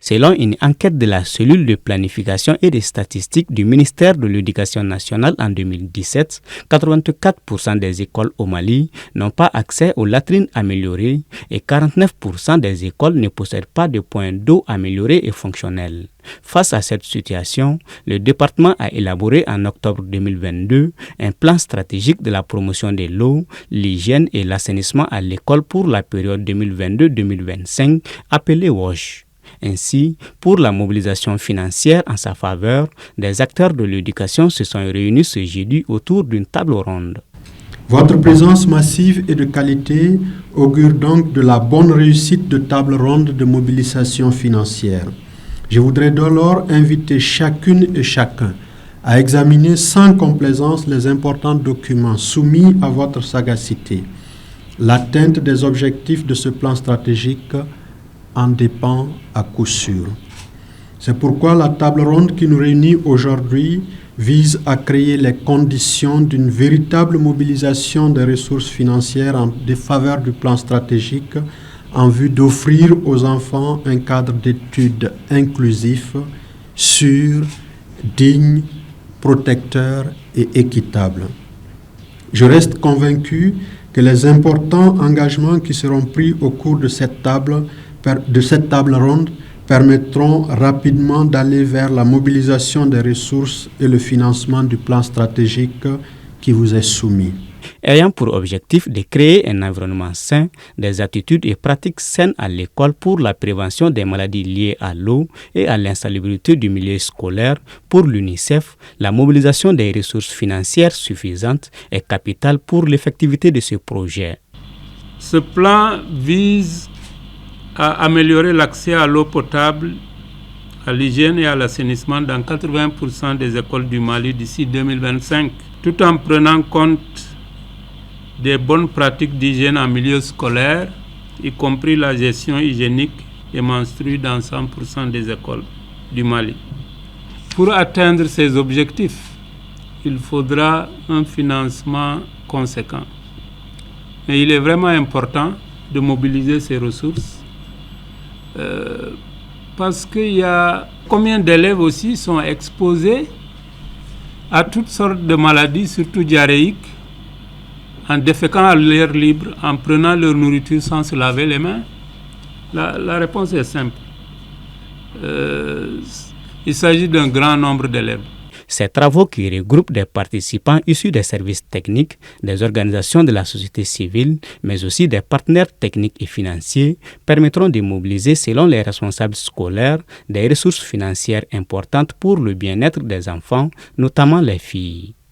Selon une enquête de la cellule de planification et des statistiques du ministère de l'Éducation nationale en 2017, 84% des écoles au Mali n'ont pas accès aux latrines améliorées et 49% des écoles ne possèdent pas de points d'eau améliorés et fonctionnels. Face à cette situation, le département a élaboré en octobre 2022 un plan stratégique de la promotion de l'eau, l'hygiène et l'assainissement à l'école pour la période 2022-2025 appelé WASH. Ainsi, pour la mobilisation financière en sa faveur, des acteurs de l'éducation se sont réunis ce jeudi autour d'une table ronde. Votre présence massive et de qualité augure donc de la bonne réussite de table ronde de mobilisation financière. Je voudrais dès lors inviter chacune et chacun à examiner sans complaisance les importants documents soumis à votre sagacité. L'atteinte des objectifs de ce plan stratégique en dépend à coup sûr. C'est pourquoi la table ronde qui nous réunit aujourd'hui vise à créer les conditions d'une véritable mobilisation des ressources financières en défaveur du plan stratégique en vue d'offrir aux enfants un cadre d'études inclusif, sûr, digne, protecteur et équitable. Je reste convaincu que les importants engagements qui seront pris au cours de cette table ronde permettront rapidement d'aller vers la mobilisation des ressources et le financement du plan stratégique qui vous est soumis. Ayant pour objectif de créer un environnement sain, des attitudes et pratiques saines à l'école pour la prévention des maladies liées à l'eau et à l'insalubrité du milieu scolaire, pour l'UNICEF, la mobilisation des ressources financières suffisantes est capitale pour l'effectivité de ce projet. Ce plan vise à améliorer l'accès à l'eau potable, à l'hygiène et à l'assainissement dans 80% des écoles du Mali d'ici 2025, tout en prenant compte des bonnes pratiques d'hygiène en milieu scolaire, y compris la gestion hygiénique et menstruée dans 100% des écoles du Mali. Pour atteindre ces objectifs, il faudra un financement conséquent. Mais il est vraiment important de mobiliser ces ressources parce qu'il y a combien d'élèves aussi sont exposés à toutes sortes de maladies, surtout diarrhéiques, en déféquant à l'air libre, en prenant leur nourriture sans se laver les mains. La réponse est simple. Il s'agit d'un grand nombre d'élèves. Ces travaux qui regroupent des participants issus des services techniques, des organisations de la société civile, mais aussi des partenaires techniques et financiers, permettront de mobiliser, selon les responsables scolaires, des ressources financières importantes pour le bien-être des enfants, notamment les filles.